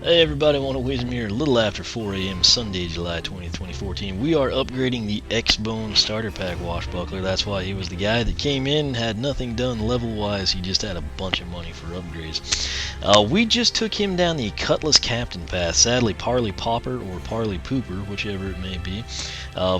Hey everybody, I want to wisdom here a little after 4 a.m. Sunday, July 20th, 2014. We are upgrading the X-Bone Starter Pack Washbuckler. That's why he was the guy that came in, had nothing done level-wise. He just had a bunch of money for upgrades. We just took him down the Cutlass Captain path. Sadly, Parley Popper or Parley Pooper, whichever it may be.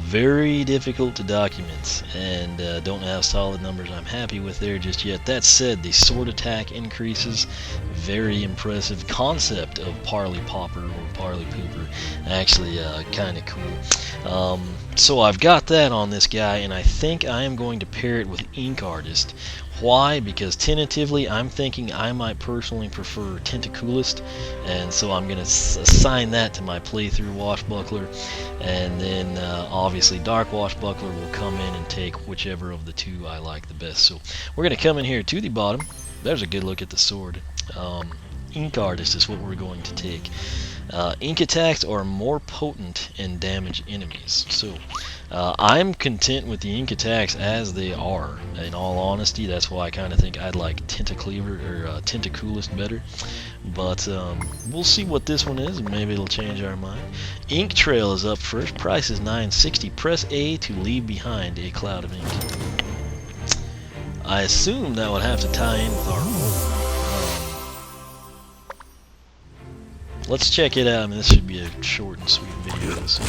Very difficult to document, and don't have solid numbers I'm happy with there just yet. That said, the sword attack increases. Very impressive concept of Parley Popper or Parley Pooper. Actually, kind of cool. So I've got that on this guy, and I think I am going to pair it with Ink Artist. Why? Because tentatively I'm thinking I might personally prefer Tentacoolest, and so I'm going to assign that to my playthrough Washbuckler, and then obviously Dark Washbuckler will come in and take whichever of the two I like the best. So we're going to come in here to the bottom. There's a good look at the sword. Ink Artist is what we're going to take. Ink attacks are more potent and damage enemies. So I'm content with the ink attacks as they are. In all honesty, that's why I kind of think I'd like Tentacleaver or Tentacoolest better. But we'll see what this one is, and maybe it'll change our mind. Ink Trail is up first. Price is $9.60. Press A to leave behind a cloud of ink. I assume that would have to tie in with our roll. Let's check it out. I mean, this should be a short and sweet video. So,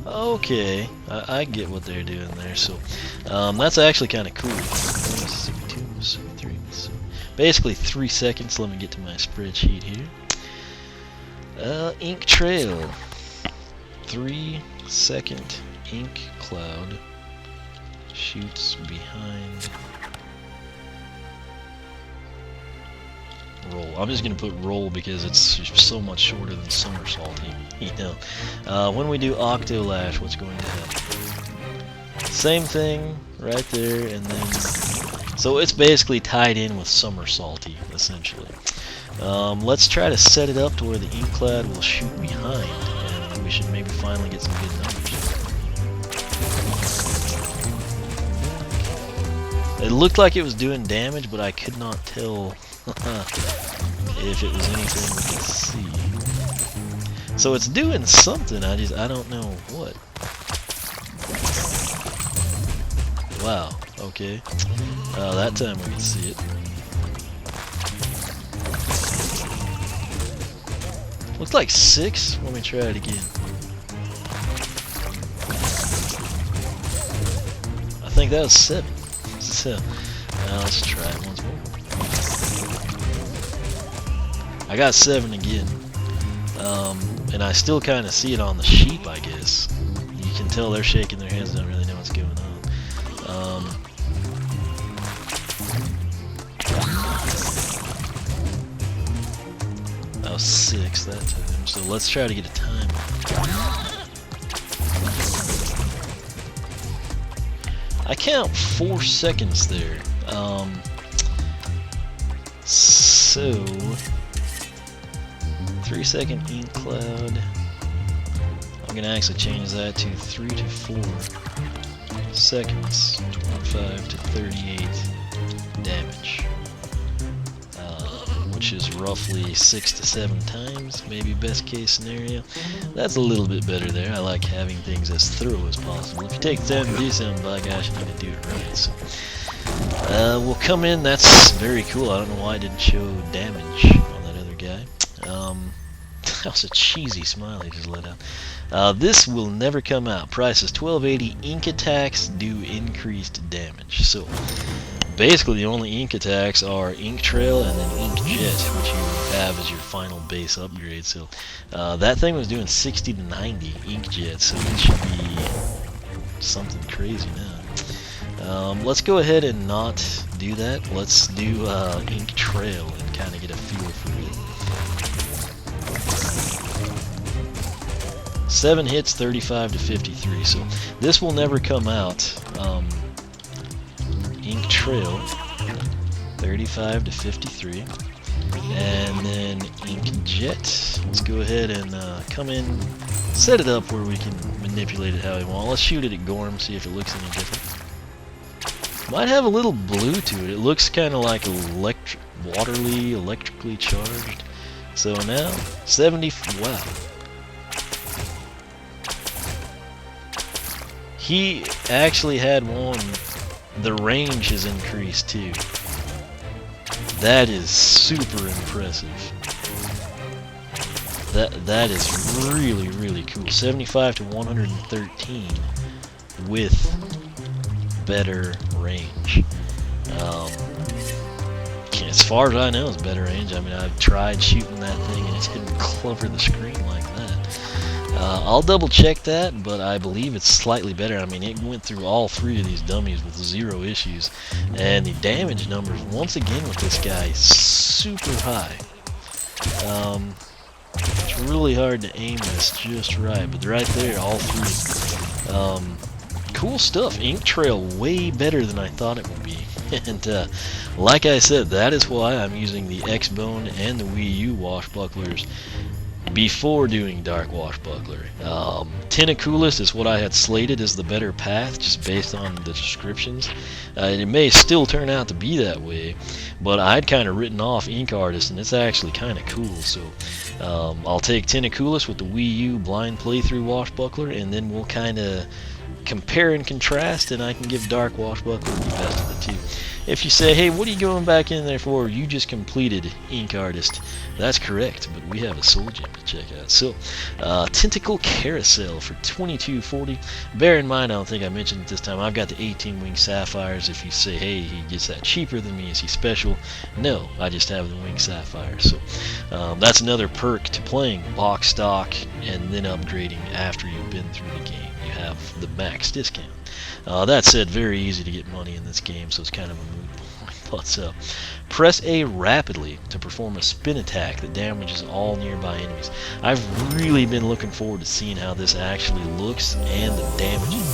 okay, I get what they're doing there. So, that's actually kind of cool. Basically 3 seconds. Let me get to my spreadsheet here. Ink Trail. 3-second ink cloud. Shoots behind roll. I'm just going to put roll because it's so much shorter than somersaulting, you know. When we do Octolash, what's going to happen? Same thing right there, and then so it's basically tied in with somersaulty essentially. Let's try to set it up to where the ink cloud will shoot behind, and we should maybe finally get some good numbers. It looked like it was doing damage, but I could not tell if it was anything we could see. So it's doing something, I don't know what. Wow, okay. That time we could see it. Looks like 6. Let me try it again. I think that was 7. So, let's try it once more. I got 7 again. And I still kind of see it on the sheep, I guess. You can tell they're shaking their heads, don't really know what's going on. That was 6 that time. So let's try to get a time. I count 4 seconds there. So 3-second ink cloud. I'm gonna actually change that to 3 to 4 seconds, 25 to 38 damage, which is roughly 6 to 7 times, maybe best case scenario. That's a little bit better there. I like having things as thorough as possible. If you take 7 to do something, by gosh, you need to do it right. So, we'll come in. That's very cool. I don't know why it didn't show damage on that other guy. That was a cheesy smile he just let out. This will never come out. Price is $12.80. Ink attacks do increased damage. So basically the only ink attacks are Ink Trail and then Ink Jet, which you have as your final base upgrade. So that thing was doing 60 to 90 Ink Jet, so it should be something crazy now. Let's go ahead and not do that. Let's do Ink Trail and kind of get a feel for it. 7 hits, 35 to 53. So this will never come out. Ink Trail, 35 to 53. And then Ink Jet. Let's go ahead and come in, set it up where we can manipulate it how we want. Let's shoot it at Gorm, see if it looks any different. Might have a little blue to it. It looks kind of like waterly, electrically charged. So now 70. Wow. He actually had one. The range has increased too. That is super impressive. That is really, really cool. 75 to 113 with better range. As far as I know, it's better range. I mean, I've tried shooting that thing and it didn't cover the screen like that. I'll double check that, but I believe it's slightly better. I mean, it went through all 3 of these dummies with 0 issues, and the damage numbers, once again with this guy, super high. It's really hard to aim this just right, but right there, all 3. Cool stuff. Ink trail way better than I thought it would be. And like I said, that is why I'm using the X-Bone and the Wii U washbucklers before doing Dark Washbuckler. Tentacoolest is what I had slated as the better path, just based on the descriptions. And it may still turn out to be that way, but I'd kind of written off Ink Artist, and it's actually kind of cool. So I'll take Tentacoolest with the Wii U blind playthrough washbuckler, and then we'll kind of compare and contrast, and I can give Dark Washbuckler the best of the 2. If you say, hey, what are you going back in there for? You just completed Ink Artist. That's correct, but we have a soul gem to check out. So, Tentacle Carousel for $22.40. Bear in mind, I don't think I mentioned it this time, I've got the 18-wing Sapphires. If you say, hey, he gets that cheaper than me, is he special? No, I just have the wing Sapphires. So, that's another perk to playing box stock and then upgrading after you've been through the game. You have the max discount. That said, very easy to get money in this game, so it's kind of a moot point. But press A rapidly to perform a spin attack that damages all nearby enemies. I've really been looking forward to seeing how this actually looks and the damage it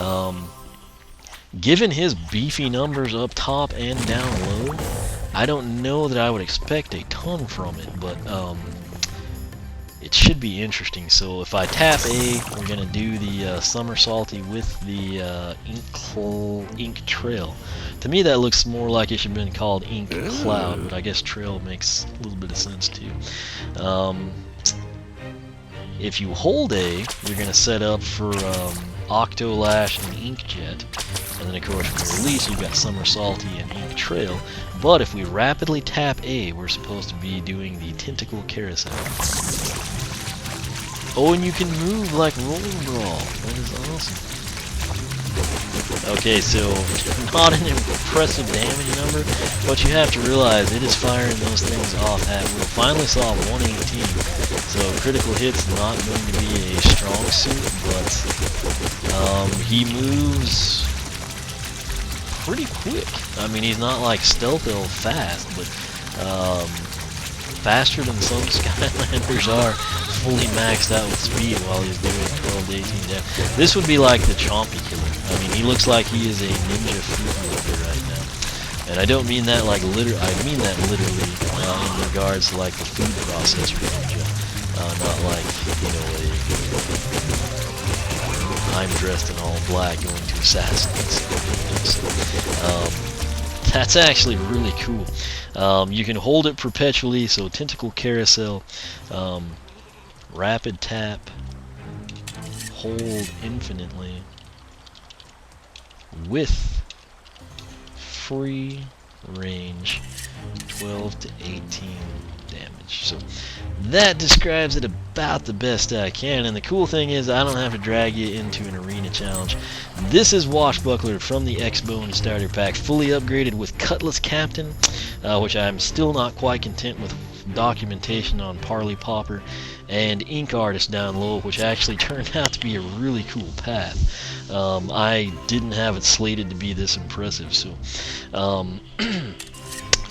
may do. Given his beefy numbers up top and down low, I don't know that I would expect a ton from it, but it should be interesting. So if I tap A, we're going to do the somersaulty with the ink trail. To me that looks more like it should have been called Ink Cloud, but I guess trail makes a little bit of sense too. If you hold A, you're going to set up for Octolash and Inkjet. And then of course when you release, you've got somersaulty and Ink Trail. But if we rapidly tap A, we're supposed to be doing the Tentacle Carousel. Oh, and you can move like Roller Brawl. That is awesome. Okay, so not an impressive damage number, but you have to realize it is firing those things off at will. Finally saw 118, so critical hit's not going to be a strong suit, but he moves pretty quick. I mean, he's not like Stealth Elf fast, but faster than some Skylanders are, fully maxed out with speed while he's doing 12 to 18 damage. This would be like the Chompy Killer. I mean, he looks like he is a ninja fruit lover right now. And I don't mean that like literally, I mean that literally in regards to like the food processor ninja. Not like, you know, I'm dressed in all black going to assassinate. So, that's actually really cool. You can hold it perpetually, so Tentacle Carousel, rapid tap, hold infinitely, with free range, 12 to 18 damage. So that describes it about the best I can, and the cool thing is I don't have to drag you into an arena challenge. This is Washbuckler from the X-Bone Starter Pack, fully upgraded with Cutlass Captain, which I'm still not quite content with documentation on Parley Popper, and Ink Artist down low, which actually turned out to be a really cool path. I didn't have it slated to be this impressive, so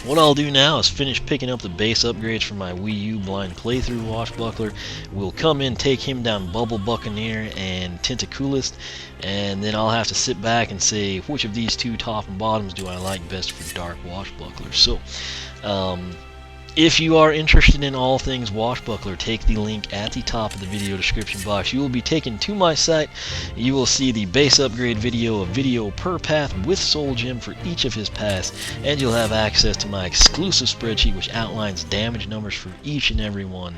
what I'll do now is finish picking up the base upgrades for my Wii U blind playthrough washbuckler. We'll come in, take him down Bubble Buccaneer and Tentacoolest, and then I'll have to sit back and say which of these two top and bottoms do I like best for Dark Washbuckler. So If you are interested in all things washbuckler, take the link at the top of the video description box. You will be taken to my site. You will see the base upgrade video, a video per path with Soul Gem for each of his paths, and you'll have access to my exclusive spreadsheet which outlines damage numbers for each and every one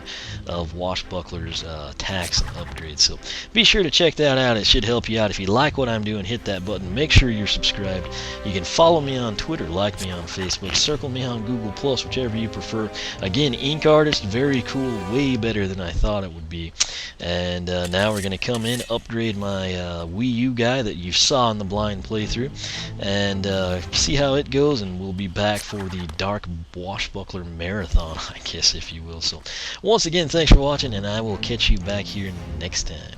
of Washbuckler's tax upgrades. So be sure to check that out. It should help you out. If you like what I'm doing, hit that button. Make sure you're subscribed. You can follow me on Twitter, like me on Facebook, circle me on Google+, whichever you prefer. Again, Ink Artist, very cool, way better than I thought it would be. And now we're going to come in, upgrade my Wii U guy that you saw in the blind playthrough, and see how it goes, and we'll be back for the Dark Washbuckler Marathon, I guess, if you will. So once again, thanks for watching, and I will catch you back here next time.